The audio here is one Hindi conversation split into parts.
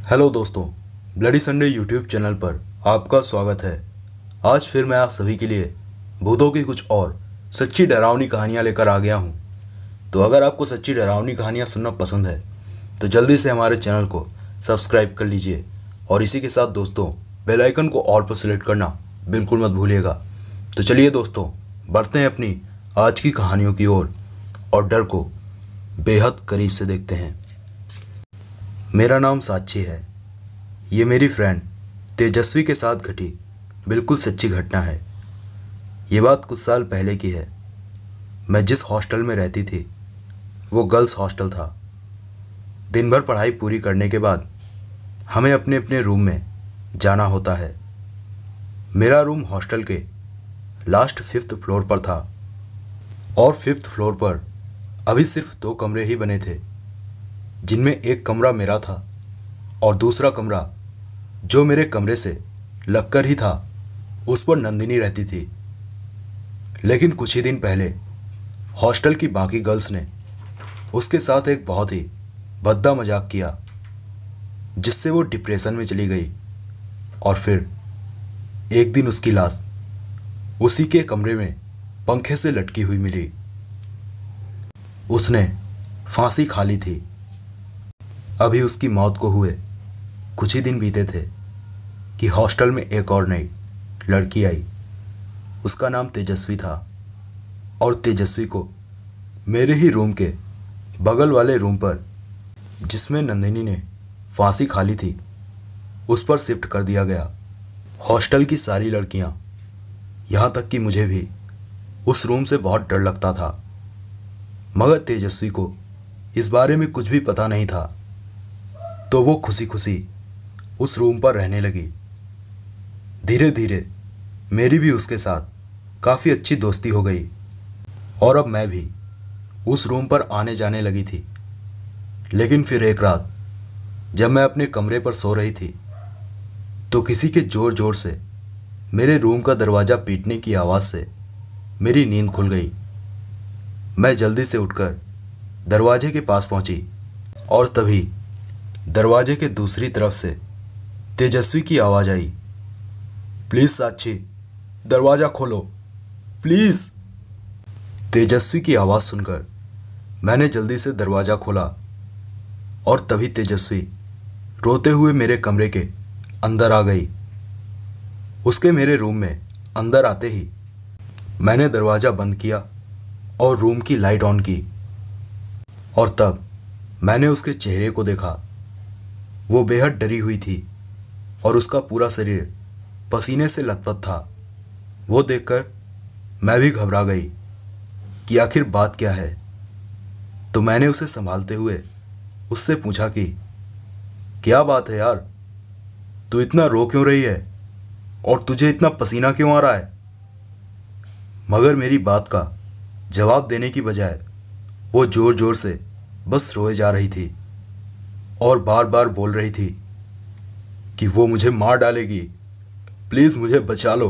हेलो दोस्तों, ब्लडी संडे यूट्यूब चैनल पर आपका स्वागत है। आज फिर मैं आप सभी के लिए भूतों की कुछ और सच्ची डरावनी कहानियाँ लेकर आ गया हूँ। तो अगर आपको सच्ची डरावनी कहानियाँ सुनना पसंद है तो जल्दी से हमारे चैनल को सब्सक्राइब कर लीजिए और इसी के साथ दोस्तों बेल आइकन को ऑल पर सेलेक्ट करना बिल्कुल मत भूलिएगा। तो चलिए दोस्तों, बढ़ते हैं अपनी आज की कहानियों की ओर और डर को बेहद करीब से देखते हैं। मेरा नाम साक्षी है। ये मेरी फ्रेंड तेजस्वी के साथ घटी बिल्कुल सच्ची घटना है। ये बात कुछ साल पहले की है। मैं जिस हॉस्टल में रहती थी वो गर्ल्स हॉस्टल था। दिन भर पढ़ाई पूरी करने के बाद हमें अपने अपने रूम में जाना होता है। मेरा रूम हॉस्टल के लास्ट 5th फ्लोर पर था और 5th फ्लोर पर अभी सिर्फ 2 कमरे ही बने थे, जिनमें एक कमरा मेरा था और दूसरा कमरा जो मेरे कमरे से लगकर ही था उस पर नंदिनी रहती थी। लेकिन कुछ ही दिन पहले हॉस्टल की बाकी गर्ल्स ने उसके साथ एक बहुत ही भद्दा मजाक किया, जिससे वो डिप्रेशन में चली गई और फिर एक दिन उसकी लाश उसी के कमरे में पंखे से लटकी हुई मिली। उसने फांसी खा ली थी। अभी उसकी मौत को हुए कुछ ही दिन बीते थे कि हॉस्टल में एक और नई लड़की आई। उसका नाम तेजस्वी था और तेजस्वी को मेरे ही रूम के बगल वाले रूम पर, जिसमें नंदिनी ने फांसी खा ली थी, उस पर शिफ्ट कर दिया गया। हॉस्टल की सारी लड़कियां, यहाँ तक कि मुझे भी उस रूम से बहुत डर लगता था, मगर तेजस्वी को इस बारे में कुछ भी पता नहीं था, तो वो खुशी खुशी उस रूम पर रहने लगी। धीरे धीरे मेरी भी उसके साथ काफ़ी अच्छी दोस्ती हो गई और अब मैं भी उस रूम पर आने जाने लगी थी। लेकिन फिर एक रात जब मैं अपने कमरे पर सो रही थी तो किसी के ज़ोर ज़ोर से मेरे रूम का दरवाज़ा पीटने की आवाज़ से मेरी नींद खुल गई। मैं जल्दी से उठकर दरवाजे के पास पहुंची और तभी दरवाजे के दूसरी तरफ से तेजस्वी की आवाज़ आई, प्लीज़ साक्षी, दरवाज़ा खोलो प्लीज़। तेजस्वी की आवाज़ सुनकर मैंने जल्दी से दरवाज़ा खोला और तभी तेजस्वी रोते हुए मेरे कमरे के अंदर आ गई। उसके मेरे रूम में अंदर आते ही मैंने दरवाज़ा बंद किया और रूम की लाइट ऑन की और तब मैंने उसके चेहरे को देखा। वो बेहद डरी हुई थी और उसका पूरा शरीर पसीने से लथपथ था। वो देखकर मैं भी घबरा गई कि आखिर बात क्या है। तो मैंने उसे संभालते हुए उससे पूछा कि क्या बात है यार, तू इतना रो क्यों रही है और तुझे इतना पसीना क्यों आ रहा है। मगर मेरी बात का जवाब देने की बजाय वो ज़ोर ज़ोर से बस रोए जा रही थी और बार बार बोल रही थी कि वो मुझे मार डालेगी, प्लीज़ मुझे बचा लो,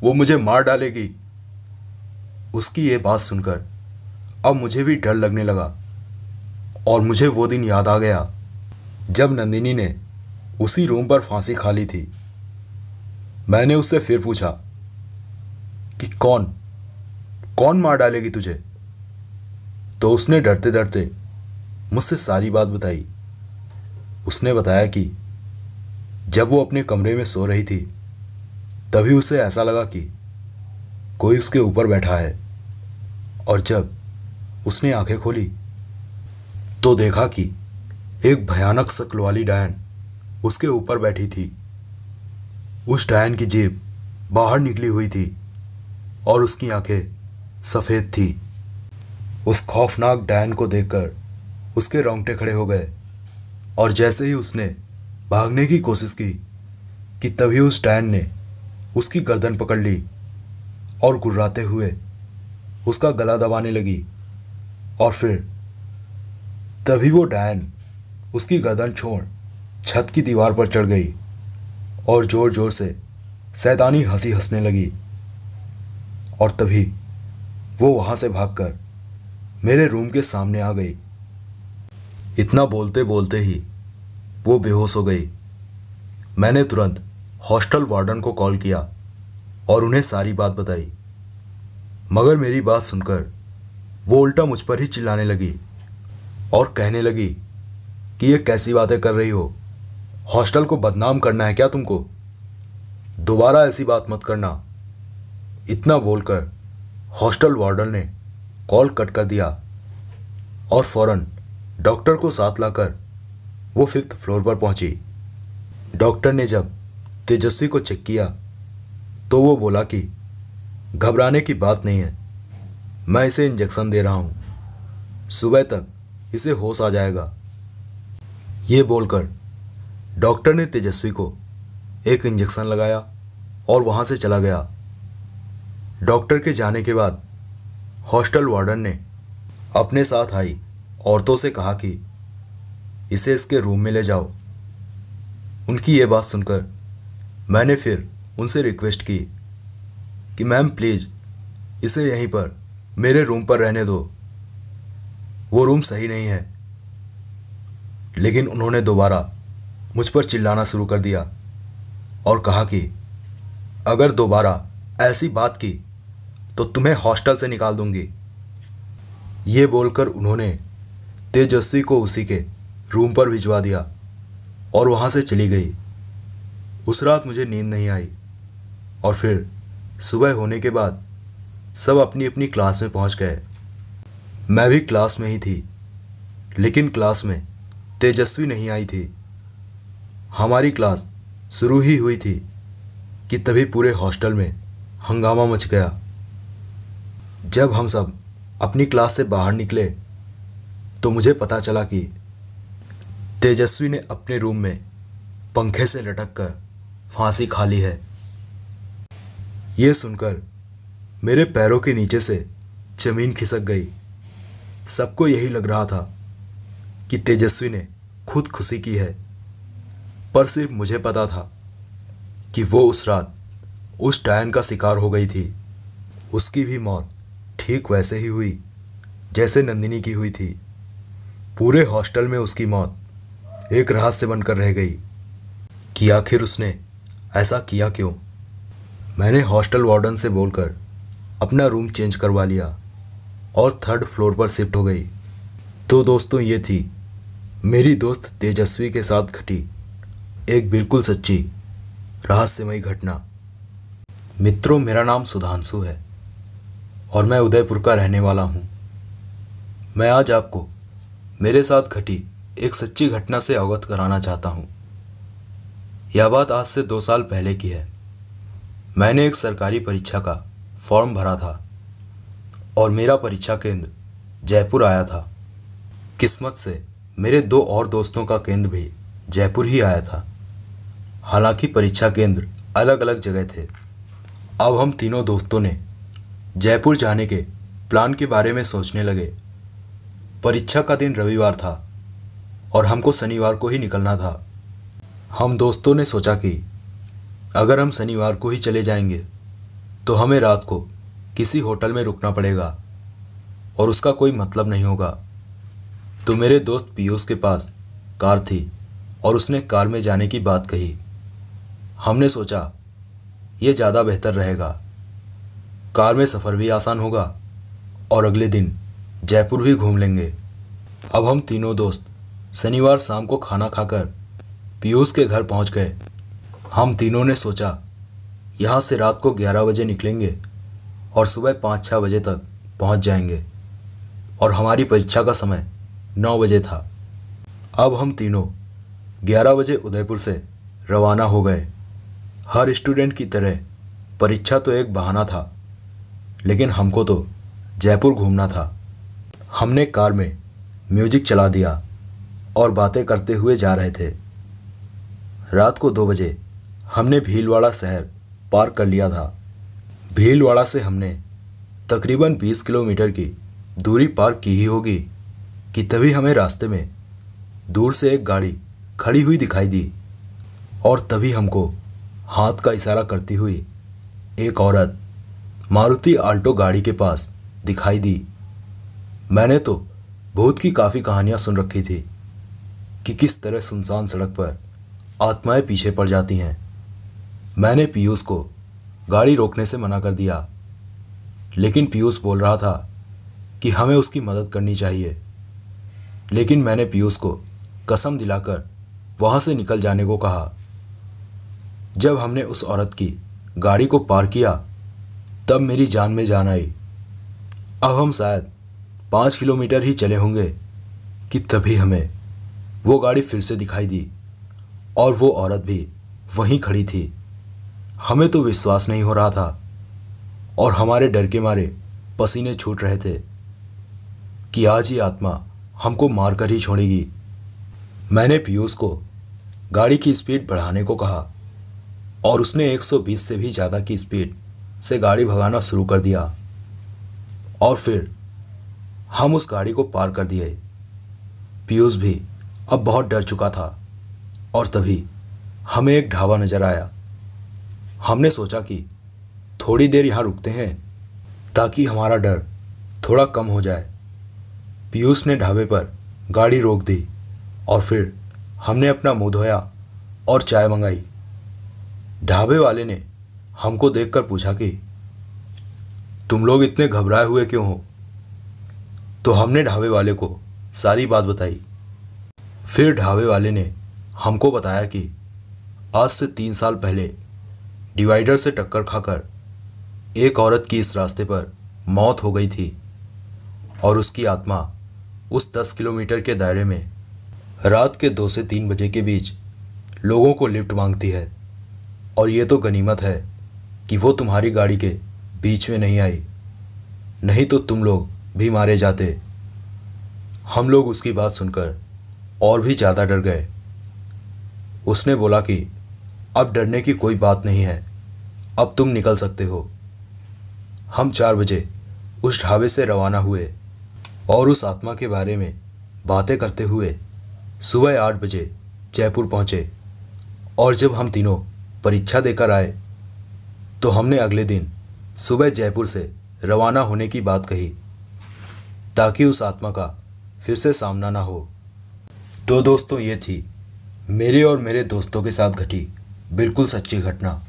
वो मुझे मार डालेगी। उसकी ये बात सुनकर अब मुझे भी डर लगने लगा और मुझे वो दिन याद आ गया जब नंदिनी ने उसी रूम पर फांसी खा ली थी। मैंने उससे फिर पूछा कि कौन कौन मार डालेगी तुझे। तो उसने डरते डरते मुझसे सारी बात बताई। उसने बताया कि जब वो अपने कमरे में सो रही थी तभी उसे ऐसा लगा कि कोई उसके ऊपर बैठा है और जब उसने आंखें खोली तो देखा कि एक भयानक शक्ल वाली डायन उसके ऊपर बैठी थी। उस डायन की जीभ बाहर निकली हुई थी और उसकी आंखें सफ़ेद थी। उस खौफनाक डायन को देखकर उसके रोंगटे खड़े हो गए और जैसे ही उसने भागने की कोशिश की कि तभी उस डायन ने उसकी गर्दन पकड़ ली और गुर्राते हुए उसका गला दबाने लगी और फिर तभी वो डायन उसकी गर्दन छोड़ छत की दीवार पर चढ़ गई और ज़ोर ज़ोर से शैतानी हंसी हंसने लगी और तभी वो वहाँ से भागकर मेरे रूम के सामने आ गई। इतना बोलते बोलते ही वो बेहोश हो गई। मैंने तुरंत हॉस्टल वार्डन को कॉल किया और उन्हें सारी बात बताई, मगर मेरी बात सुनकर वो उल्टा मुझ पर ही चिल्लाने लगी और कहने लगी कि ये कैसी बातें कर रही हो, हॉस्टल को बदनाम करना है क्या तुमको? दोबारा ऐसी बात मत करना। इतना बोलकर हॉस्टल वार्डन ने कॉल कट कर दिया और फौरन डॉक्टर को साथ लाकर वो 5th फ्लोर पर पहुंची। डॉक्टर ने जब तेजस्वी को चेक किया तो वो बोला कि घबराने की बात नहीं है, मैं इसे इंजेक्शन दे रहा हूँ, सुबह तक इसे होश आ जाएगा। ये बोलकर डॉक्टर ने तेजस्वी को एक इंजेक्शन लगाया और वहाँ से चला गया। डॉक्टर के जाने के बाद हॉस्टल वार्डन ने अपने साथ आई औरतों से कहा कि इसे इसके रूम में ले जाओ। उनकी ये बात सुनकर मैंने फिर उनसे रिक्वेस्ट की कि मैम प्लीज़ इसे यहीं पर मेरे रूम पर रहने दो, वो रूम सही नहीं है। लेकिन उन्होंने दोबारा मुझ पर चिल्लाना शुरू कर दिया और कहा कि अगर दोबारा ऐसी बात की तो तुम्हें हॉस्टल से निकाल दूंगी। ये बोलकर उन्होंने तेजस्वी को उसी के रूम पर भिजवा दिया और वहाँ से चली गई। उस रात मुझे नींद नहीं आई और फिर सुबह होने के बाद सब अपनी अपनी क्लास में पहुँच गए। मैं भी क्लास में ही थी, लेकिन क्लास में तेजस्वी नहीं आई थी। हमारी क्लास शुरू ही हुई थी कि तभी पूरे हॉस्टल में हंगामा मच गया। जब हम सब अपनी क्लास से बाहर निकले तो मुझे पता चला कि तेजस्वी ने अपने रूम में पंखे से लटक कर फांसी खा ली है। ये सुनकर मेरे पैरों के नीचे से जमीन खिसक गई। सबको यही लग रहा था कि तेजस्वी ने खुदकुशी की है, पर सिर्फ मुझे पता था कि वो उस रात उस डायन का शिकार हो गई थी। उसकी भी मौत ठीक वैसे ही हुई जैसे नंदिनी की हुई थी। पूरे हॉस्टल में उसकी मौत एक रहस्य बनकर रह गई कि आखिर उसने ऐसा किया क्यों। मैंने हॉस्टल वार्डन से बोलकर अपना रूम चेंज करवा लिया और 3rd फ्लोर पर शिफ्ट हो गई। तो दोस्तों, ये थी मेरी दोस्त तेजस्वी के साथ घटी एक बिल्कुल सच्ची रहस्यमयी घटना। मित्रों, मेरा नाम सुधांशु है और मैं उदयपुर का रहने वाला हूँ। मैं आज आपको मेरे साथ घटी एक सच्ची घटना से अवगत कराना चाहता हूँ। यह बात आज से 2 साल पहले की है। मैंने एक सरकारी परीक्षा का फॉर्म भरा था और मेरा परीक्षा केंद्र जयपुर आया था। किस्मत से मेरे 2 और दोस्तों का केंद्र भी जयपुर ही आया था। हालांकि परीक्षा केंद्र अलग अलग जगह थे। अब हम तीनों दोस्तों ने जयपुर जाने के प्लान के बारे में सोचने लगे। परीक्षा का दिन रविवार था और हमको शनिवार को ही निकलना था। हम दोस्तों ने सोचा कि अगर हम शनिवार को ही चले जाएंगे तो हमें रात को किसी होटल में रुकना पड़ेगा और उसका कोई मतलब नहीं होगा। तो मेरे दोस्त पीयूष के पास कार थी और उसने कार में जाने की बात कही। हमने सोचा ये ज़्यादा बेहतर रहेगा, कार में सफ़र भी आसान होगा और अगले दिन जयपुर भी घूम लेंगे। अब हम तीनों दोस्त शनिवार शाम को खाना खाकर पीयूष के घर पहुंच गए। हम तीनों ने सोचा यहाँ से रात को 11 बजे निकलेंगे और सुबह 5-6 बजे तक पहुंच जाएंगे और हमारी परीक्षा का समय 9 बजे था। अब हम तीनों 11 बजे उदयपुर से रवाना हो गए। हर स्टूडेंट की तरह परीक्षा तो एक बहाना था, लेकिन हमको तो जयपुर घूमना था। हमने कार में म्यूजिक चला दिया और बातें करते हुए जा रहे थे। रात को 2 बजे हमने भीलवाड़ा शहर पार कर लिया था। भीलवाड़ा से हमने तकरीबन 20 किलोमीटर की दूरी पार की ही होगी कि तभी हमें रास्ते में दूर से एक गाड़ी खड़ी हुई दिखाई दी और तभी हमको हाथ का इशारा करती हुई एक औरत मारुति आल्टो गाड़ी के पास दिखाई दी। मैंने तो भूत की काफ़ी कहानियाँ सुन रखी थी, कि किस तरह सुनसान सड़क पर आत्माएं पीछे पड़ जाती हैं। मैंने पीयूष को गाड़ी रोकने से मना कर दिया, लेकिन पीयूष बोल रहा था कि हमें उसकी मदद करनी चाहिए। लेकिन मैंने पीयूष को कसम दिलाकर वहाँ से निकल जाने को कहा। जब हमने उस औरत की गाड़ी को पार किया तब मेरी जान में जान आई। अब हम शायद 5 किलोमीटर ही चले होंगे कि तभी हमें वो गाड़ी फिर से दिखाई दी और वो औरत भी वहीं खड़ी थी। हमें तो विश्वास नहीं हो रहा था और हमारे डर के मारे पसीने छूट रहे थे कि आज ही आत्मा हमको मार कर ही छोड़ेगी। मैंने पीयूष को गाड़ी की स्पीड बढ़ाने को कहा और उसने 120 से भी ज़्यादा की स्पीड से गाड़ी भगाना शुरू कर दिया और फिर हम उस गाड़ी को पार कर दिए। पीयूष भी अब बहुत डर चुका था और तभी हमें एक ढाबा नज़र आया। हमने सोचा कि थोड़ी देर यहाँ रुकते हैं ताकि हमारा डर थोड़ा कम हो जाए। पीयूष ने ढाबे पर गाड़ी रोक दी और फिर हमने अपना मुंह धोया और चाय मंगाई। ढाबे वाले ने हमको देखकर पूछा कि तुम लोग इतने घबराए हुए क्यों हो? तो हमने ढाबे वाले को सारी बात बताई। फिर ढाबे वाले ने हमको बताया कि आज से 3 साल पहले डिवाइडर से टक्कर खाकर एक औरत की इस रास्ते पर मौत हो गई थी और उसकी आत्मा उस 10 किलोमीटर के दायरे में रात के 2 से 3 बजे के बीच लोगों को लिफ्ट मांगती है। और ये तो गनीमत है कि वो तुम्हारी गाड़ी के बीच में नहीं आई, नहीं तो तुम लोग भी मारे जाते। हम लोग उसकी बात सुनकर और भी ज़्यादा डर गए। उसने बोला कि अब डरने की कोई बात नहीं है, अब तुम निकल सकते हो। हम 4 बजे उस ढाबे से रवाना हुए और उस आत्मा के बारे में बातें करते हुए सुबह 8 बजे जयपुर पहुँचे। और जब हम तीनों परीक्षा देकर आए तो हमने अगले दिन सुबह जयपुर से रवाना होने की बात कही ताकि उस आत्मा का फिर से सामना ना हो। तो दोस्तों, ये थी मेरे और मेरे दोस्तों के साथ घटी बिल्कुल सच्ची घटना।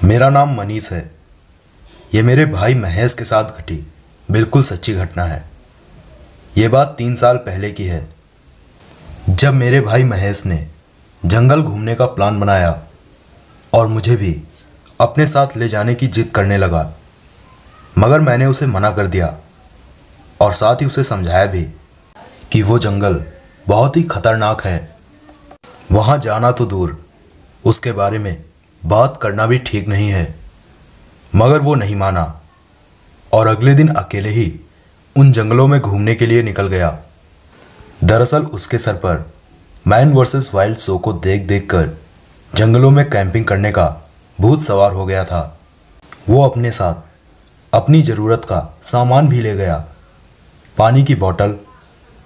मेरा नाम मनीष है। ये मेरे भाई महेश के साथ घटी बिल्कुल सच्ची घटना है। ये बात 3 साल पहले की है, जब मेरे भाई महेश ने जंगल घूमने का प्लान बनाया और मुझे भी अपने साथ ले जाने की जिद करने लगा। मगर मैंने उसे मना कर दिया और साथ ही उसे समझाया भी कि वो जंगल बहुत ही खतरनाक है, वहाँ जाना तो दूर, उसके बारे में बात करना भी ठीक नहीं है। मगर वो नहीं माना और अगले दिन अकेले ही उन जंगलों में घूमने के लिए निकल गया। दरअसल उसके सर पर मैन वर्सेस वाइल्ड शो को देख देख कर जंगलों में कैंपिंग करने का भूत सवार हो गया था। वो अपने साथ अपनी ज़रूरत का सामान भी ले गया, पानी की बोतल,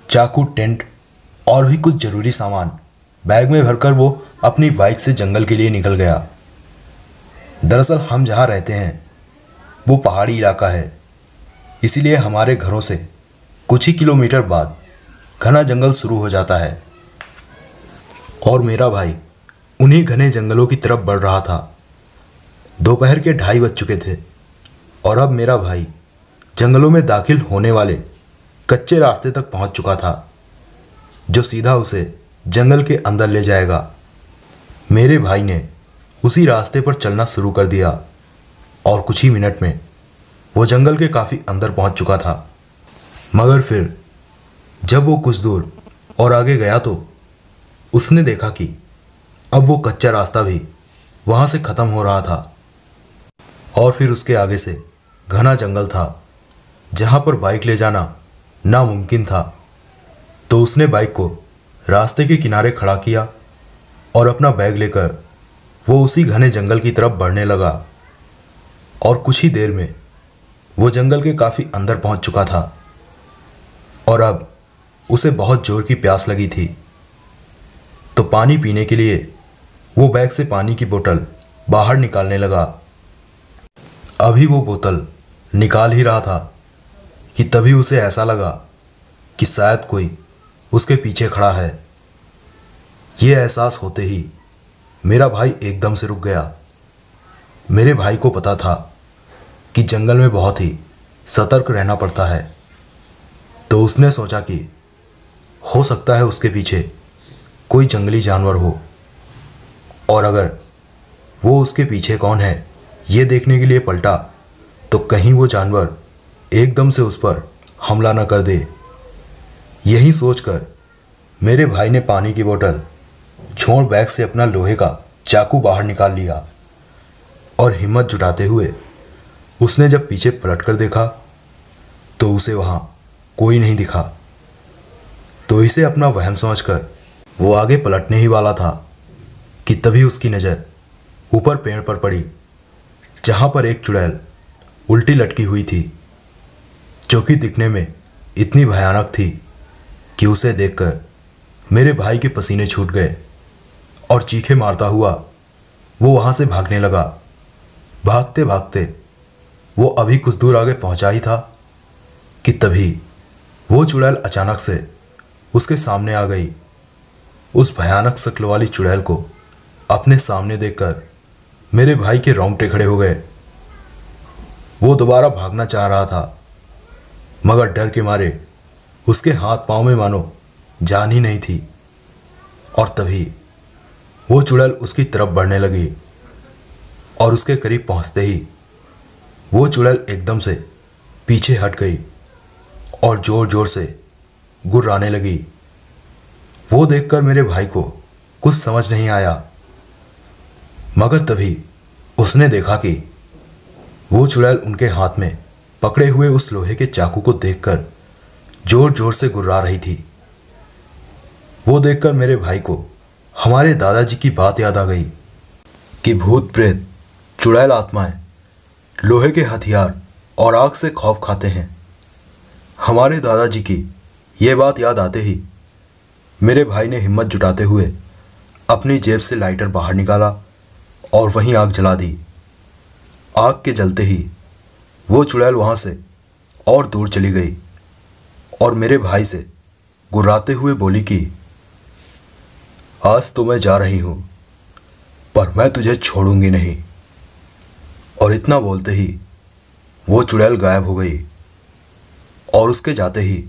चाकू, टेंट और भी कुछ ज़रूरी सामान बैग में भरकर वो अपनी बाइक से जंगल के लिए निकल गया। दरअसल हम जहाँ रहते हैं वो पहाड़ी इलाका है, इसीलिए हमारे घरों से कुछ ही किलोमीटर बाद घना जंगल शुरू हो जाता है और मेरा भाई उन्हीं घने जंगलों की तरफ बढ़ रहा था। दोपहर के 2:30 बज चुके थे और अब मेरा भाई जंगलों में दाखिल होने वाले कच्चे रास्ते तक पहुंच चुका था, जो सीधा उसे जंगल के अंदर ले जाएगा। मेरे भाई ने उसी रास्ते पर चलना शुरू कर दिया और कुछ ही मिनट में वो जंगल के काफ़ी अंदर पहुंच चुका था। मगर फिर जब वो कुछ दूर और आगे गया तो उसने देखा कि अब वो कच्चा रास्ता भी वहाँ से ख़त्म हो रहा था और फिर उसके आगे से घना जंगल था जहाँ पर बाइक ले जाना नामुमकिन था। तो उसने बाइक को रास्ते के किनारे खड़ा किया और अपना बैग लेकर वो उसी घने जंगल की तरफ बढ़ने लगा और कुछ ही देर में वो जंगल के काफ़ी अंदर पहुँच चुका था और अब उसे बहुत ज़ोर की प्यास लगी थी। तो पानी पीने के लिए वो बैग से पानी की बोतल बाहर निकालने लगा। अभी वो बोतल निकाल ही रहा था कि तभी उसे ऐसा लगा कि शायद कोई उसके पीछे खड़ा है ये एहसास होते ही मेरा भाई एकदम से रुक गया। मेरे भाई को पता था कि जंगल में बहुत ही सतर्क रहना पड़ता है, तो उसने सोचा कि हो सकता है उसके पीछे कोई जंगली जानवर हो, और अगर वो उसके पीछे कौन है ये देखने के लिए पलटा तो कहीं वो जानवर एकदम से उस पर हमला न कर दे। यही सोचकर मेरे भाई ने पानी की बोतल छोड़ बैग से अपना लोहे का चाकू बाहर निकाल लिया और हिम्मत जुटाते हुए उसने जब पीछे पलट कर देखा तो उसे वहाँ कोई नहीं दिखा। तो इसे अपना वहम समझकर वो आगे पलटने ही वाला था कि तभी उसकी नज़र ऊपर पेड़ पर पड़ी, जहाँ पर एक चुड़ैल उल्टी लटकी हुई थी, जो कि दिखने में इतनी भयानक थी कि उसे देखकर मेरे भाई के पसीने छूट गए और चीखे मारता हुआ वो वहाँ से भागने लगा। भागते भागते वो अभी कुछ दूर आगे पहुँचा ही था कि तभी वो चुड़ैल अचानक से उसके सामने आ गई। उस भयानक शक्ल वाली चुड़ैल को अपने सामने देखकर मेरे भाई के रोंगटे खड़े हो गए। वो दोबारा भागना चाह रहा था, मगर डर के मारे उसके हाथ पांव में मानो जान ही नहीं थी। और तभी वो चुड़ैल उसकी तरफ बढ़ने लगी और उसके करीब पहुंचते ही वो चुड़ैल एकदम से पीछे हट गई और जोर जोर से गुर्राने लगी। वो देखकर मेरे भाई को कुछ समझ नहीं आया, मगर तभी उसने देखा कि वो चुड़ैल उनके हाथ में पकड़े हुए उस लोहे के चाकू को देखकर जोर जोर से गुर्रा रही थी। वो देखकर मेरे भाई को हमारे दादाजी की बात याद आ गई कि भूत प्रेत, चुड़ैल आत्माएं लोहे के हथियार और आग से खौफ खाते हैं। हमारे दादाजी की ये बात याद आते ही मेरे भाई ने हिम्मत जुटाते हुए अपनी जेब से लाइटर बाहर निकाला और वहीं आग जला दी। आग के जलते ही वो चुड़ैल वहाँ से और दूर चली गई और मेरे भाई से गुर्राते हुए बोली कि आज तो मैं जा रही हूँ, पर मैं तुझे छोड़ूंगी नहीं। और इतना बोलते ही वो चुड़ैल गायब हो गई और उसके जाते ही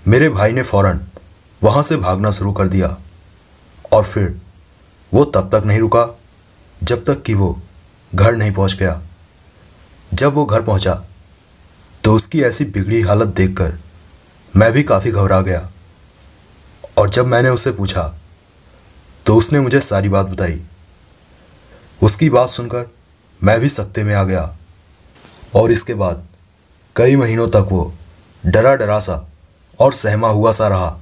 मेरे भाई ने फौरन वहाँ से भागना शुरू कर दिया। और फिर वो तब तक नहीं रुका जब तक कि वो घर नहीं पहुँच गया। जब वो घर पहुँचा तो उसकी ऐसी बिगड़ी हालत देखकर मैं भी काफ़ी घबरा गया, और जब मैंने उससे पूछा तो उसने मुझे सारी बात बताई। उसकी बात सुनकर मैं भी सकते में आ गया और इसके बाद कई महीनों तक वो डरा डरा सा और सहमा हुआ सा रहा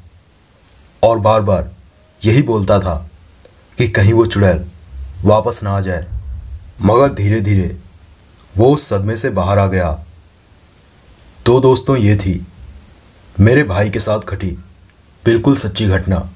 और बार बार यही बोलता था कि कहीं वो चुड़ैल वापस ना आ जाए। मगर धीरे धीरे वो उस सदमे से बाहर आ गया। तो दोस्तों, ये थी मेरे भाई के साथ घटी बिल्कुल सच्ची घटना।